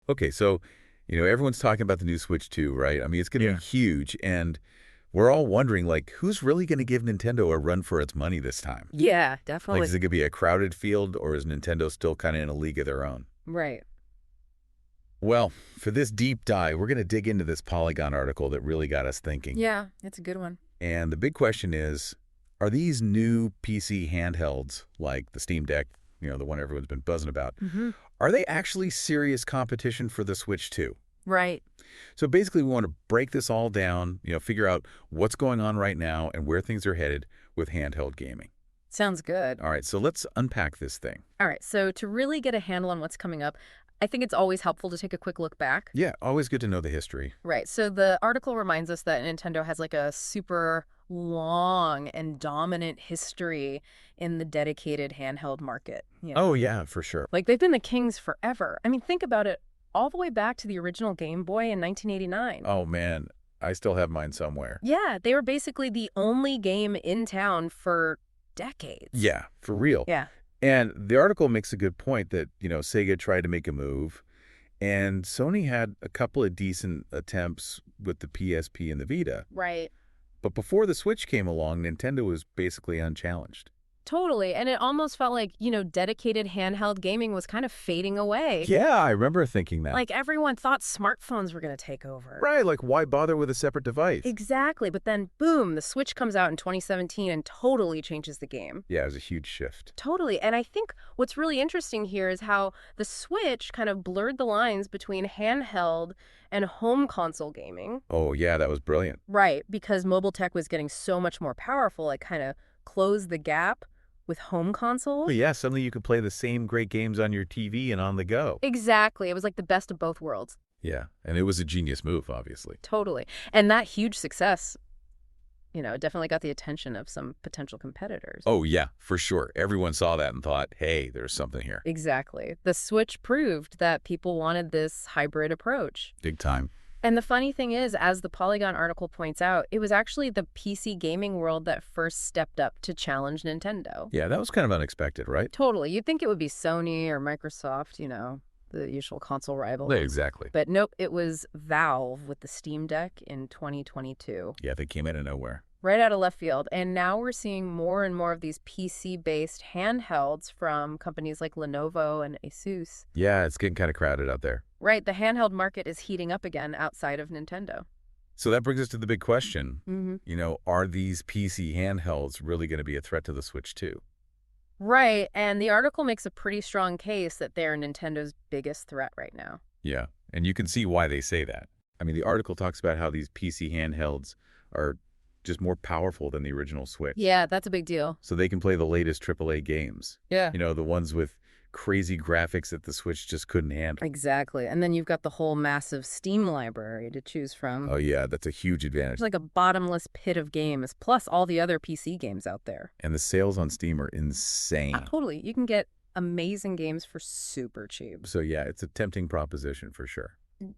Okay, so, everyone's talking about the new Switch 2, right? I mean, it's going to Yeah. be huge, and we're all wondering, like, who's really going to give Nintendo a run for its money this time? Yeah, Like, is definitely. it going to be a crowded field, or is Nintendo still kind of in a league of their own? Right. Well, for this deep dive, we're going to dig into this Polygon article that really got us thinking. Yeah, it's a good one. And the big question is, are these new PC handhelds, like the Steam Deck, the one everyone's been buzzing about, Mm-hmm. are they actually serious competition for the Switch 2? Right. So basically, we want to break this all down, figure out what's going on right now and where things are headed with handheld gaming. Sounds good. All right, so let's unpack this thing. All right, so to really get a handle on what's coming up, I think it's always helpful to take a quick look back. Yeah, always good to know the history. Right, so the article reminds us that Nintendo has like a super long and dominant history in the dedicated handheld market. Oh, yeah, for sure. Like they've been the kings forever. I mean, think about it, all the way back to the original Game Boy in 1989. Oh, man, I still have mine somewhere. Yeah, they were basically the only game in town for decades. Yeah, for real. Yeah. And the article makes a good point that, Sega tried to make a move, and Sony had a couple of decent attempts with the PSP and the Vita. Right. But before the Switch came along, Nintendo was basically unchallenged. Totally. And it almost felt like, dedicated handheld gaming was kind of fading away. Yeah, I remember thinking that. Like everyone thought smartphones were going to take over. Right, like why bother with a separate device? Exactly. But then, boom, the Switch comes out in 2017 and totally changes the game. Yeah, it was a huge shift. Totally. And I think what's really interesting here is how the Switch kind of blurred the lines between handheld and home console gaming. Oh, yeah, that was brilliant. Right. Because mobile tech was getting so much more powerful, it kind of closed the gap with home consoles. But yeah, suddenly you could play the same great games on your TV and on the go. Exactly. It was like the best of both worlds. Yeah, and it was a genius move, obviously. Totally. And that huge success, definitely got the attention of some potential competitors. Oh, yeah, for sure. Everyone saw that and thought, hey, there's something here. Exactly. The Switch proved that people wanted this hybrid approach. Big time. And the funny thing is, as the Polygon article points out, it was actually the PC gaming world that first stepped up to challenge Nintendo. Yeah, that was kind of unexpected, right? Totally. You'd think it would be Sony or Microsoft, the usual console rival. Yeah, exactly. But nope, it was Valve with the Steam Deck in 2022. Yeah, they came out of nowhere. Right out of left field. And now we're seeing more and more of these PC-based handhelds from companies like Lenovo and Asus. Yeah, it's getting kind of crowded out there. Right, the handheld market is heating up again outside of Nintendo. So that brings us to the big question. Mm-hmm. Are these PC handhelds really going to be a threat to the Switch 2? Right, and the article makes a pretty strong case that they're Nintendo's biggest threat right now. Yeah, and you can see why they say that. I mean, the article talks about how these PC handhelds are just more powerful than the original Switch. Yeah, that's a big deal. So they can play the latest AAA games. Yeah. The ones with crazy graphics that the Switch just couldn't handle. Exactly. And then you've got the whole massive Steam library to choose from. Oh, yeah, that's a huge advantage. It's like a bottomless pit of games, plus all the other PC games out there. And the sales on Steam are insane. Totally. You can get amazing games for super cheap. So, yeah, it's a tempting proposition for sure.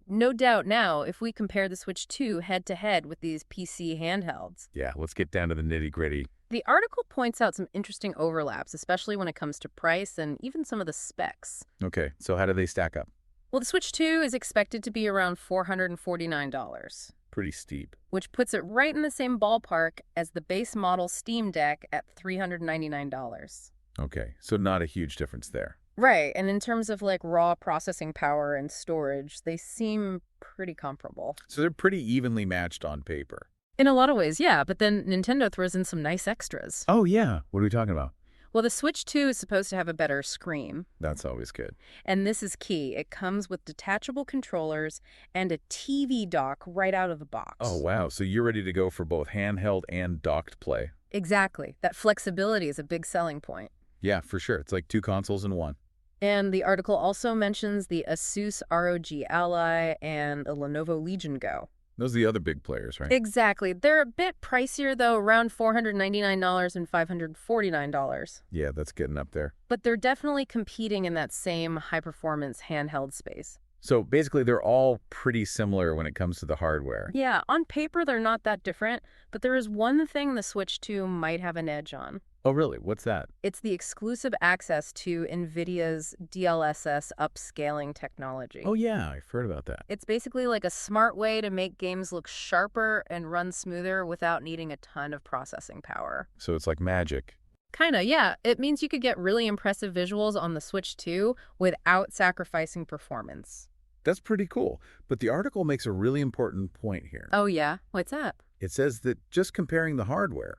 No doubt now, if we compare the Switch 2 head-to-head with these PC handhelds. Yeah, let's get down to the nitty-gritty. The article points out some interesting overlaps, especially when it comes to price and even some of the specs. Okay, so how do they stack up? Well, the Switch 2 is expected to be around $449, Pretty steep. which puts it right in the same ballpark as the base model Steam Deck at $399. Okay, so not a huge difference there. Right, and in terms of like raw processing power and storage, they seem pretty comparable. So they're pretty evenly matched on paper. In a lot of ways, yeah, but then Nintendo throws in some nice extras. Oh, yeah. What are we talking about? Well, the Switch 2 is supposed to have a better screen. That's always good. And this is key. It comes with detachable controllers and a TV dock right out of the box. Oh, wow. So you're ready to go for both handheld and docked play. Exactly. That flexibility is a big selling point. Yeah, for sure. It's like two consoles in one. And the article also mentions the Asus ROG Ally and the Lenovo Legion Go. Those are the other big players, right? Exactly. They're a bit pricier, though, around $499 and $549. Yeah, that's getting up there. But they're definitely competing in that same high-performance handheld space. So basically, they're all pretty similar when it comes to the hardware. Yeah, on paper, they're not that different, but there is one thing the Switch 2 might have an edge on. Oh, really? What's that? It's the exclusive access to NVIDIA's DLSS upscaling technology. Oh, yeah, I've heard about that. It's basically like a smart way to make games look sharper and run smoother without needing a ton of processing power. So it's like magic. Kinda, yeah. It means you could get really impressive visuals on the Switch 2 without sacrificing performance. That's pretty cool. But the article makes a really important point here. Oh yeah? What's up? It says that just comparing the hardware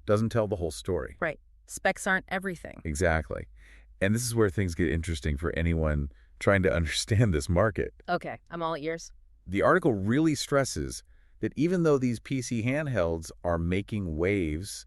doesn't tell the whole story. Right. Specs aren't everything. Exactly. And this is where things get interesting for anyone trying to understand this market. Okay, I'm all ears. The article really stresses that even though these PC handhelds are making waves,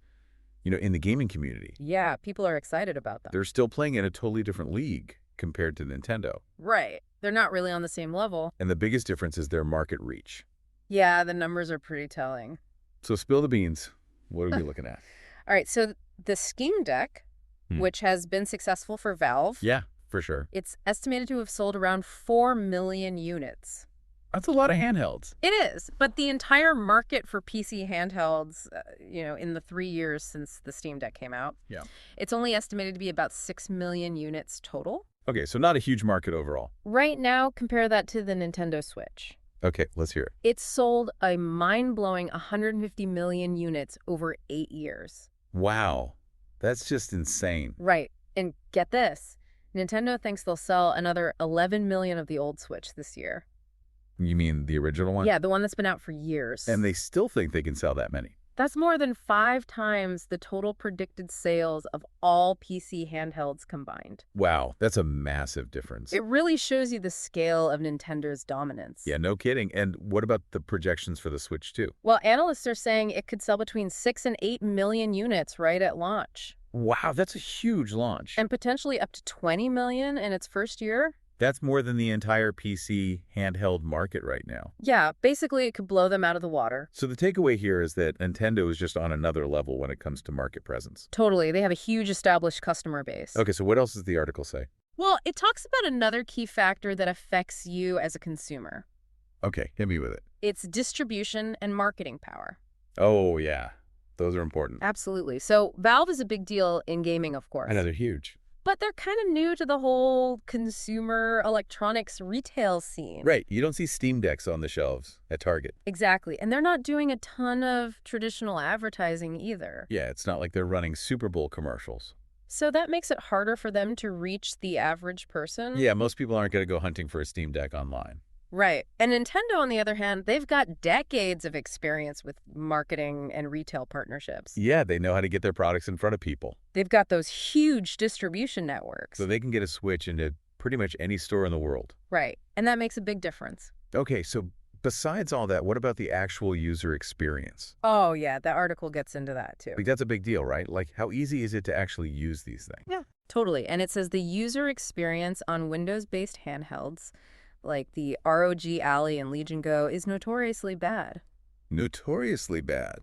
in the gaming community, Yeah, people are excited about them. they're still playing in a totally different league compared to Nintendo. Right. They're not really on the same level. And the biggest difference is their market reach. Yeah, the numbers are pretty telling. So spill the beans. What are we looking at? All right, so the Steam Deck, Hmm. which has been successful for Valve, Yeah, for sure. it's estimated to have sold around 4 million units. That's a lot of handhelds. It is, but the entire market for PC handhelds, in the 3 years since the Steam Deck came out, Yeah. it's only estimated to be about 6 million units total. Okay, so not a huge market overall. Right now, compare that to the Nintendo Switch. Okay, let's hear it. It's sold a mind-blowing 150 million units over 8 years. Wow, that's just insane. Right. And get this. Nintendo thinks they'll sell another 11 million of the old Switch this year. You mean the original one? Yeah, the one that's been out for years. And they still think they can sell that many. That's more than 5 times the total predicted sales of all PC handhelds combined. Wow, that's a massive difference. It really shows you the scale of Nintendo's dominance. Yeah, no kidding. And what about the projections for the Switch 2? Well, analysts are saying it could sell between 6 and 8 million units right at launch. Wow, that's a huge launch. And potentially up to 20 million in its first year. That's more than the entire PC handheld market right now. Yeah, basically it could blow them out of the water. So the takeaway here is that Nintendo is just on another level when it comes to market presence. Totally. They have a huge established customer base. Okay, so what else does the article say? Well, it talks about another key factor that affects you as a consumer. Okay, hit me with it. It's distribution and marketing power. Oh, yeah. Those are important. Absolutely. So Valve is a big deal in gaming, of course. I know they're huge. But they're kind of new to the whole consumer electronics retail scene. Right, you don't see Steam Decks on the shelves at Target. Exactly. And they're not doing a ton of traditional advertising either. Yeah, it's not like they're running Super Bowl commercials. So that makes it harder for them to reach the average person. Yeah, most people aren't going to go hunting for a Steam Deck online. Right. And Nintendo, on the other hand, they've got decades of experience with marketing and retail partnerships. Yeah, they know how to get their products in front of people. They've got those huge distribution networks. So they can get a Switch into pretty much any store in the world. Right. And that makes a big difference. Okay, so besides all that, what about the actual user experience? Oh, yeah. That article gets into that, too. Like, that's a big deal, right? Like, how easy is it to actually use these things? Yeah, totally. And it says the user experience on Windows-based handhelds, like the ROG Ally and Legion Go, is notoriously bad. Notoriously bad.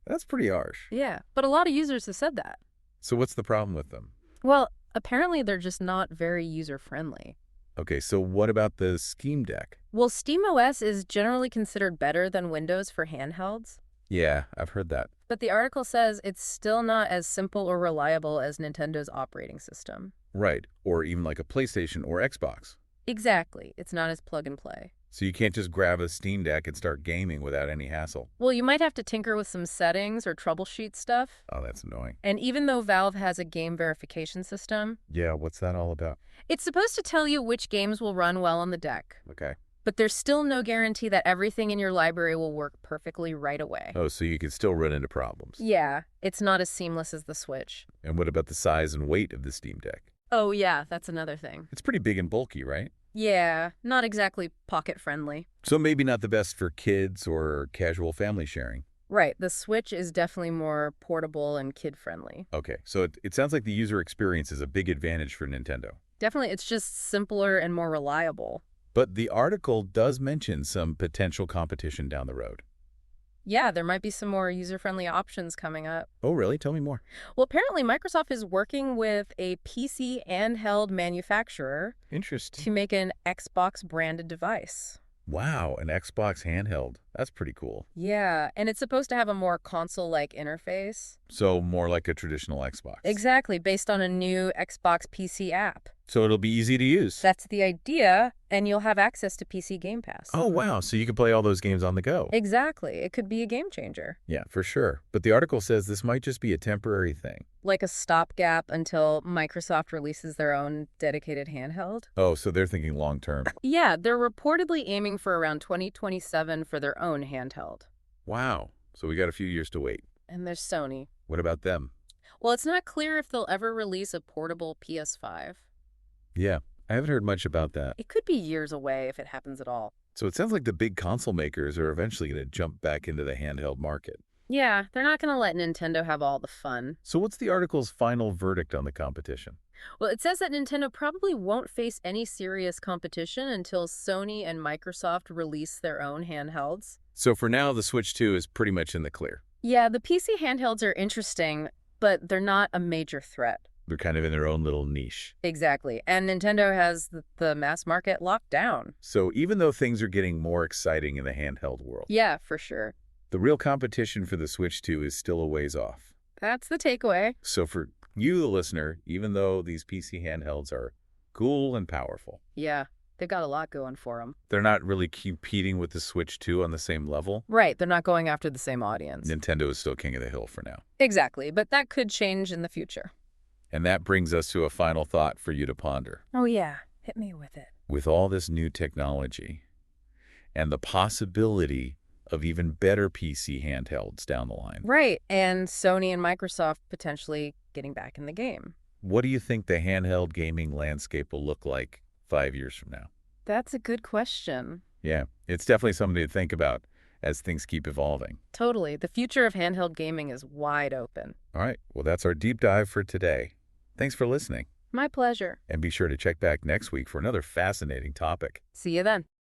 That's pretty harsh. Yeah, but a lot of users have said that. So what's the problem with them? Well, apparently they're just not very user-friendly. Okay, so what about the Steam Deck? Well, SteamOS is generally considered better than Windows for handhelds. Yeah, I've heard that. But the article says it's still not as simple or reliable as Nintendo's operating system. Right, or even like a PlayStation or Xbox. Exactly. It's not as plug and play. So you can't just grab a Steam Deck and start gaming without any hassle. Well, you might have to tinker with some settings or troubleshoot stuff. Oh, that's annoying. And even though Valve has a game verification system, Yeah, what's that all about? it's supposed to tell you which games will run well on the deck. Okay. But there's still no guarantee that everything in your library will work perfectly right away. Oh, so you can still run into problems. Yeah, it's not as seamless as the Switch. And what about the size and weight of the Steam Deck? Oh yeah, that's another thing. It's pretty big and bulky, right? Yeah, not exactly pocket-friendly. So maybe not the best for kids or casual family sharing. Right, the Switch is definitely more portable and kid-friendly. Okay, so it sounds like the user experience is a big advantage for Nintendo. Definitely, it's just simpler and more reliable. But the article does mention some potential competition down the road. Yeah, there might be some more user-friendly options coming up. Oh, really? Tell me more. Well, apparently Microsoft is working with a PC handheld manufacturer Interesting. to make an Xbox-branded device. Wow, an Xbox handheld. That's pretty cool. Yeah, and it's supposed to have a more console-like interface. So more like a traditional Xbox. Exactly, based on a new Xbox PC app. So it'll be easy to use. That's the idea, and you'll have access to PC Game Pass. Oh, wow. So you can play all those games on the go. Exactly. It could be a game changer. Yeah, for sure. But the article says this might just be a temporary thing. Like a stopgap until Microsoft releases their own dedicated handheld? Oh, so they're thinking long term. Yeah, they're reportedly aiming for around 2027 for their own handheld. Wow. So we got a few years to wait. And there's Sony. What about them? Well, it's not clear if they'll ever release a portable PS5. Yeah, I haven't heard much about that. It could be years away if it happens at all. So it sounds like the big console makers are eventually going to jump back into the handheld market. Yeah, they're not going to let Nintendo have all the fun. So what's the article's final verdict on the competition? Well, it says that Nintendo probably won't face any serious competition until Sony and Microsoft release their own handhelds. So for now, the Switch 2 is pretty much in the clear. Yeah, the PC handhelds are interesting, but they're not a major threat. They're kind of in their own little niche. Exactly. And Nintendo has the mass market locked down. So even though things are getting more exciting in the handheld world, Yeah, for sure. the real competition for the Switch 2 is still a ways off. That's the takeaway. So for you, the listener, even though these PC handhelds are cool and powerful, Yeah, they've got a lot going for them. they're not really competing with the Switch 2 on the same level. Right, they're not going after the same audience. Nintendo is still king of the hill for now. Exactly, but that could change in the future. And that brings us to a final thought for you to ponder. Oh yeah, hit me with it. With all this new technology and the possibility of even better PC handhelds down the line, Right, and Sony and Microsoft potentially getting back in the game. what do you think the handheld gaming landscape will look like 5 years from now? That's a good question. Yeah, it's definitely something to think about as things keep evolving. Totally. The future of handheld gaming is wide open. All right, well, that's our deep dive for today. Thanks for listening, My pleasure. and be sure to check back next week for another fascinating topic. See you then.